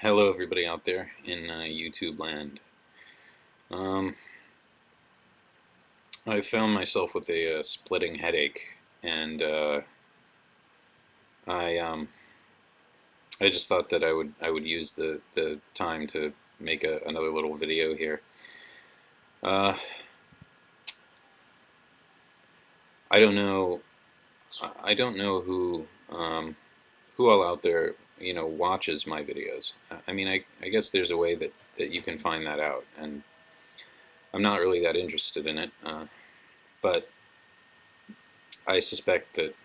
Hello, everybody out there in YouTube land. Um, I found myself with a splitting headache, and I I just thought that I would use the time to make another little video here. Uh, I don't know I don't know who all out there watches my videos. I mean, I guess there's a way that you can find that out, and I'm not really that interested in it. But I suspect that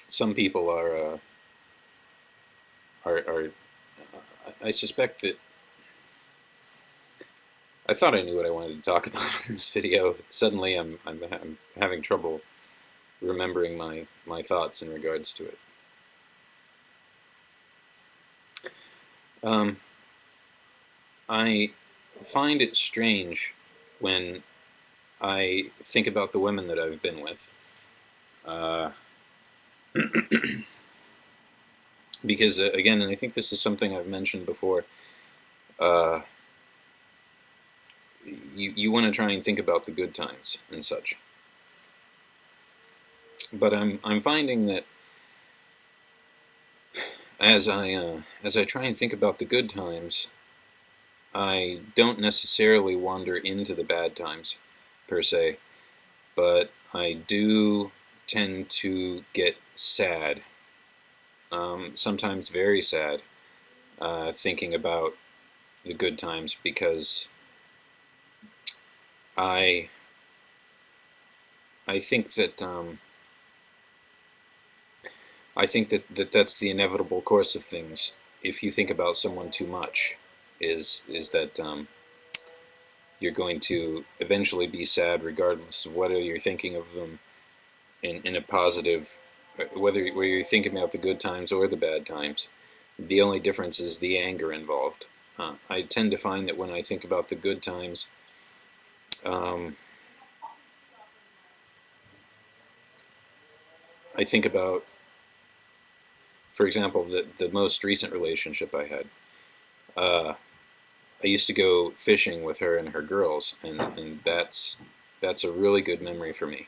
some people are I suspect that I thought I knew what I wanted to talk about in this video. Suddenly, I'm having trouble remembering my thoughts in regards to it. Um, I find it strange when I think about the women that I've been with, uh, because again, and I think this is something I've mentioned before. Uh, you want to try and think about the good times and such, but I'm finding that as I try and think about the good times, I don't necessarily wander into the bad times, per se, but I do tend to get sad, sometimes very sad, thinking about the good times because I I think that that's the inevitable course of things. If you think about someone too much, is that you're going to eventually be sad regardless of whether you're thinking of them in a positive, whether you're thinking about the good times or the bad times. The only difference is the anger involved. I tend to find that when I think about the good times, um, I think about, for example, the most recent relationship I had. Uh, I used to go fishing with her and her girls, and that's a really good memory for me.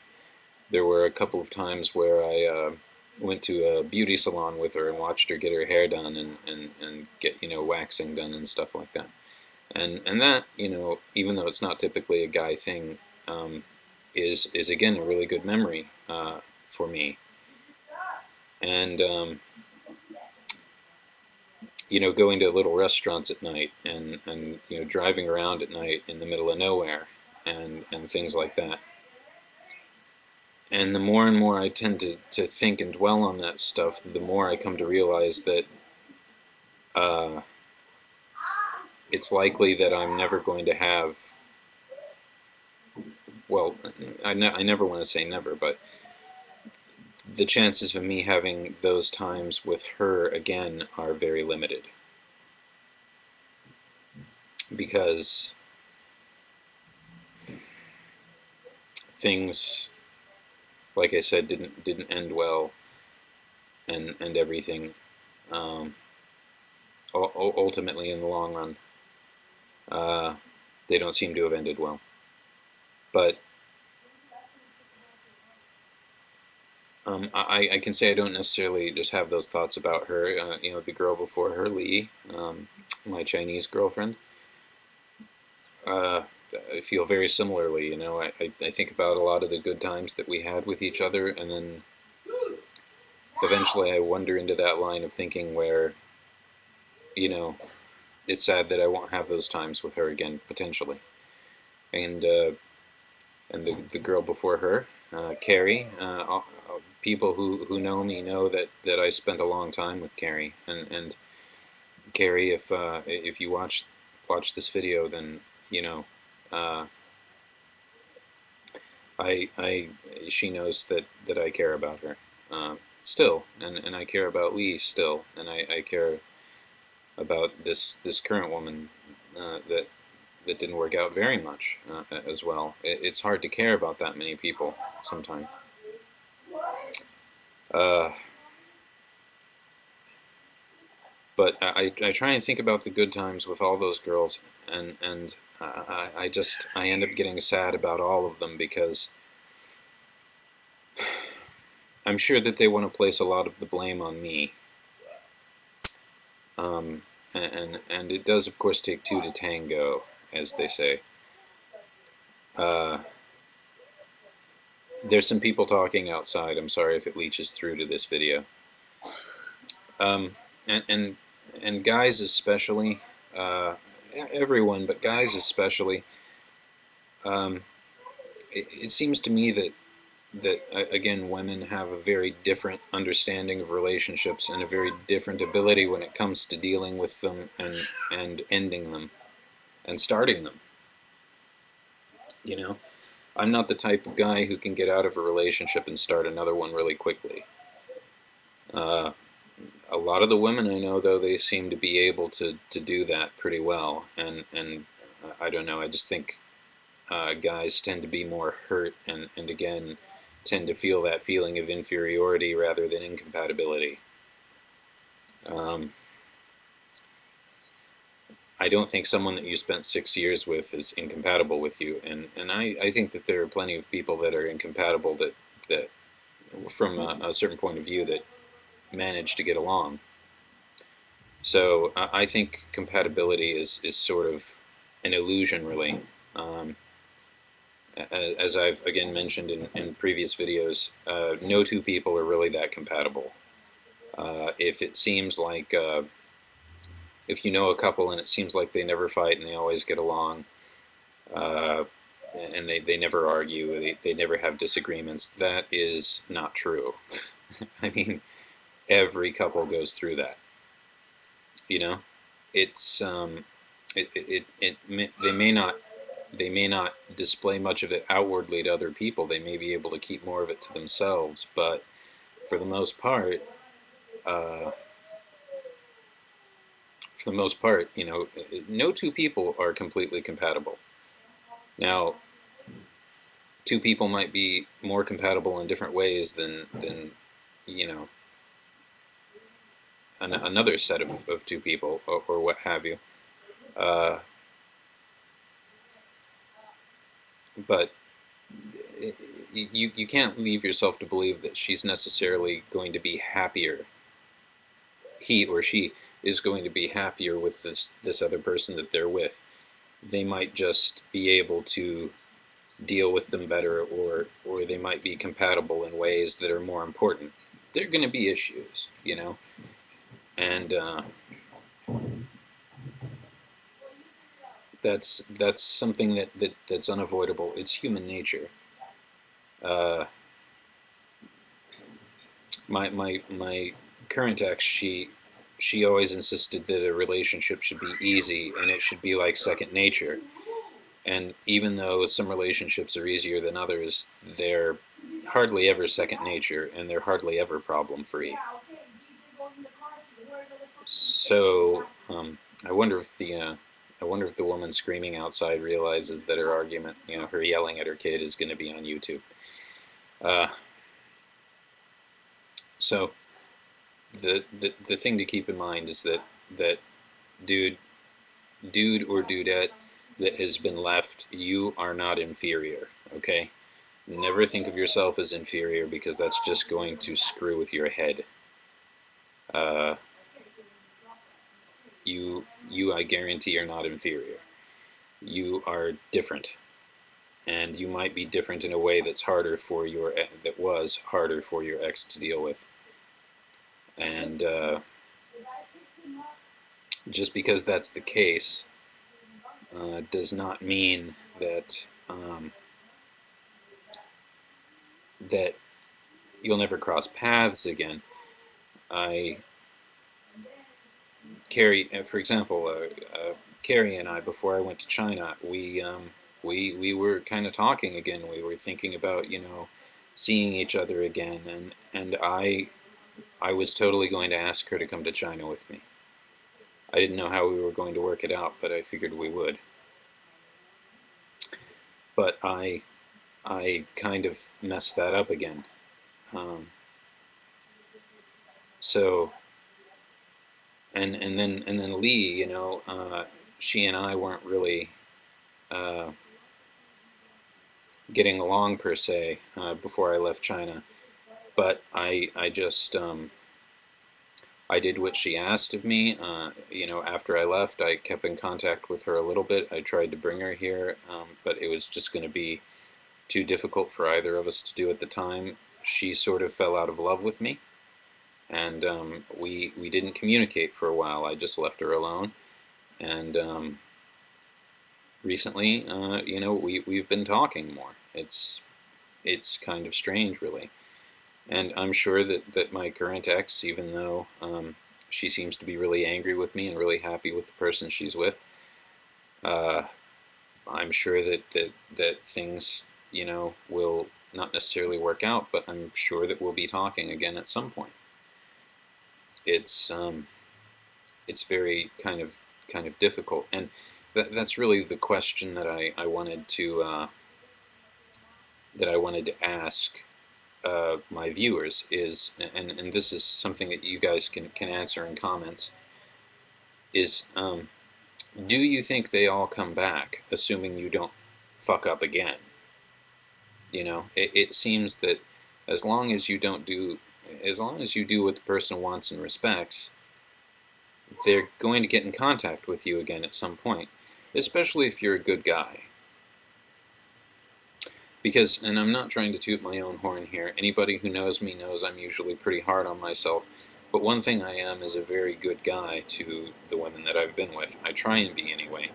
There were a couple of times where I went to a beauty salon with her and watched her get her hair done and get waxing done and stuff like that. And that even though it's not typically a guy thing, is again a really good memory for me. And going to little restaurants at night and driving around at night in the middle of nowhere and things like that. And the more and more I tend to think and dwell on that stuff, the more I come to realize that uh, it's likely that I'm never going to have, well, I never want to say never, but the chances of me having those times with her again are very limited. Because things, like I said, didn't end well, and everything. Um, Ultimately, in the long run, uh, they don't seem to have ended well. But I can say I don't necessarily just have those thoughts about her. The girl before her, Lee, my Chinese girlfriend. I feel very similarly. I think about a lot of the good times that we had with each other, and then eventually I wander into that line of thinking where, you know, it's sad that I won't have those times with her again, potentially. And the girl before her, Carrie. People who know me know that I spent a long time with Carrie. And Carrie, if you watch this video, then you know, uh, I she knows that I care about her still, and I care about Lee still, and I care about this current woman that didn't work out very much as well. It's hard to care about that many people sometimes. Uh, But I try and think about the good times with all those girls, and I end up getting sad about all of them because I'm sure that they want to place a lot of the blame on me. Um, and it does, of course, take two to tango, as they say. Uh, there's some people talking outside. I'm sorry if it leaches through to this video. Um, and, and and guys especially, uh, everyone, but guys especially. Um, it seems to me that again, women have a very different understanding of relationships and a very different ability when it comes to dealing with them and ending them and starting them. You know, I'm not the type of guy who can get out of a relationship and start another one really quickly. Uh, a lot of the women I know, though, they seem to be able to do that pretty well, and I don't know. I just think guys tend to be more hurt and again tend to feel that feeling of inferiority rather than incompatibility. Um, I don't think someone that you spent 6 years with is incompatible with you, and I think that there are plenty of people that are incompatible that from a certain point of view that manage to get along. So I think compatibility is sort of an illusion, really. Um, as I've again mentioned in previous videos, no two people are really that compatible. If it seems like if you know a couple and it seems like they never fight and they always get along, uh, and they never argue, they never have disagreements, that is not true. I mean, every couple goes through that. You know, it's they may not display much of it outwardly to other people. They may be able to keep more of it to themselves, but for the most part, uh, you know, no two people are completely compatible. Now, two people might be more compatible in different ways than you know another set of two people or what have you. Uh, but you can't leave yourself to believe that she's necessarily going to be happier. He or she is going to be happier with this other person that they're with. They might just be able to deal with them better, or they might be compatible in ways that are more important. There are going to be issues, you know, and that's something that's unavoidable. It's human nature. Uh, my current ex, she always insisted that a relationship should be easy and it should be like second nature. And even though some relationships are easier than others, they're hardly ever second nature and they're hardly ever problem free. So I wonder if the woman screaming outside realizes that her argument, you know, her yelling at her kid, is going to be on YouTube. Uh, so the thing to keep in mind is that dude dude or dudette that has been left, you are not inferior. Okay, never think of yourself as inferior because that's just going to screw with your head. Uh, you I guarantee are not inferior. You are different, and you might be different in a way that's harder for your that was harder for your ex to deal with. And just because that's the case does not mean that you'll never cross paths again. I Carrie, for example, Carrie and I, before I went to China, we were kind of talking again. We were thinking about, you know, seeing each other again, and I was totally going to ask her to come to China with me. I didn't know how we were going to work it out, but I figured we would. But I kind of messed that up again. Um, so and then Lee, she and I weren't really uh, getting along per se before I left China. But I just I did what she asked of me. After I left, I kept in contact with her a little bit. I tried to bring her here, but it was just going to be too difficult for either of us to do at the time. She sort of fell out of love with me, and we didn't communicate for a while. I just left her alone, and recently, we've been talking more. It's kind of strange, really. And I'm sure that my current ex, even though she seems to be really angry with me and really happy with the person she's with, uh, I'm sure that things, will not necessarily work out, but I'm sure that we'll be talking again at some point. It's it's very kind of difficult, and that's really the question that I wanted to ask my viewers is, and this is something that you guys can answer in comments, is do you think they all come back, assuming you don't fuck up again? It seems that as long as you don't do, as long as you do what the person wants and respects, they're going to get in contact with you again at some point, especially if you're a good guy. Because, and I'm not trying to toot my own horn here, anybody who knows me knows I'm usually pretty hard on myself, but one thing I am is a very good guy to the women that I've been with. I try and be anyway.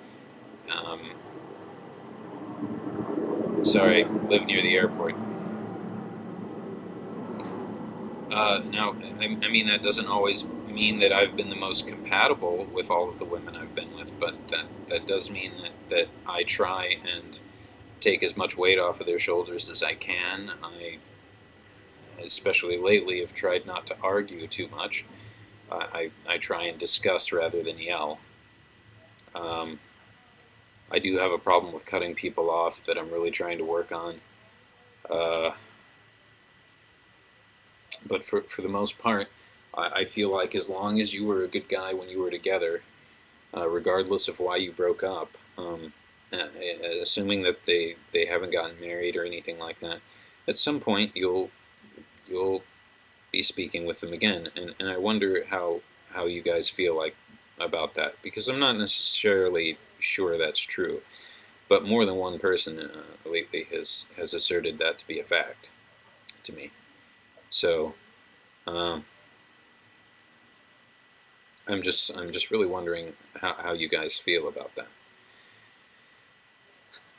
Sorry, live near the airport. Now, I mean, that doesn't always mean that I've been the most compatible with all of the women I've been with, but that does mean that I try and take as much weight off of their shoulders as I can. I, especially lately, have tried not to argue too much. I try and discuss rather than yell. Um, I do have a problem with cutting people off that I'm really trying to work on. Uh, but for the most part, I feel like as long as you were a good guy when you were together, regardless of why you broke up, assuming that they haven't gotten married or anything like that, at some point you'll be speaking with them again. And I wonder how you guys feel like about that, because I'm not necessarily sure that's true, but more than one person lately has asserted that to be a fact to me. So um, I'm just really wondering how you guys feel about that.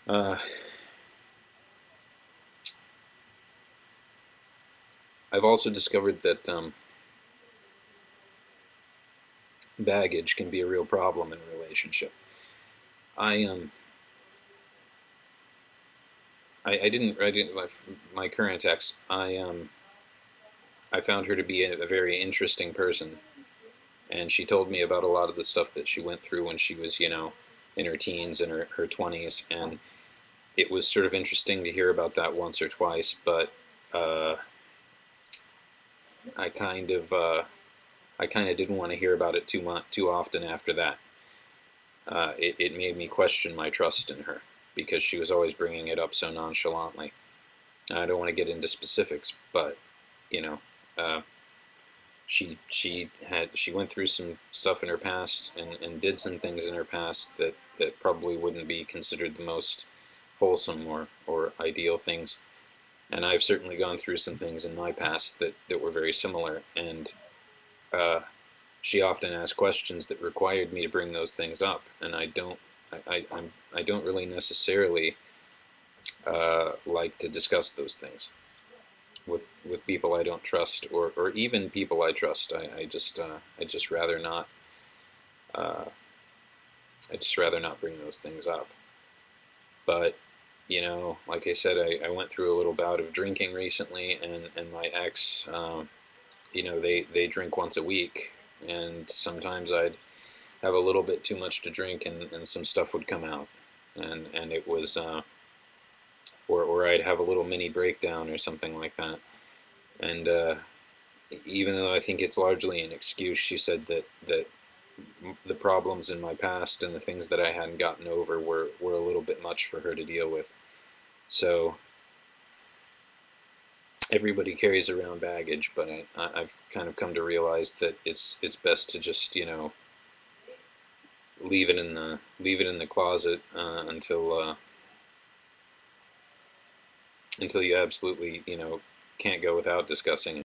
Uh, I've also discovered that baggage can be a real problem in a relationship. I I didn't my current ex. I found her to be a very interesting person, and she told me about a lot of the stuff that she went through when she was, in her teens and her 20s, and it was sort of interesting to hear about that once or twice, but uh, I kind of I kind of didn't want to hear about it too often after that. It made me question my trust in her because she was always bringing it up so nonchalantly. I don't want to get into specifics, but you know, uh, she went through some stuff in her past and did some things in her past that probably wouldn't be considered the most wholesome or ideal things. And I've certainly gone through some things in my past that were very similar. And uh, she often asked questions that required me to bring those things up, and I don't really necessarily like to discuss those things with people I don't trust, or even people I trust. I just rather not. Uh, I just rather not bring those things up. But like I said, I went through a little bout of drinking recently, and my ex, they drink once a week, and sometimes I'd have a little bit too much to drink, and some stuff would come out, and it was, or I'd have a little mini breakdown or something like that, and even though I think it's largely an excuse, she said that the problems in my past and the things that I hadn't gotten over were a little bit much for her to deal with. So everybody carries around baggage, but I've kind of come to realize that it's best to just, you know, leave it in the closet until you absolutely, you know, can't go without discussing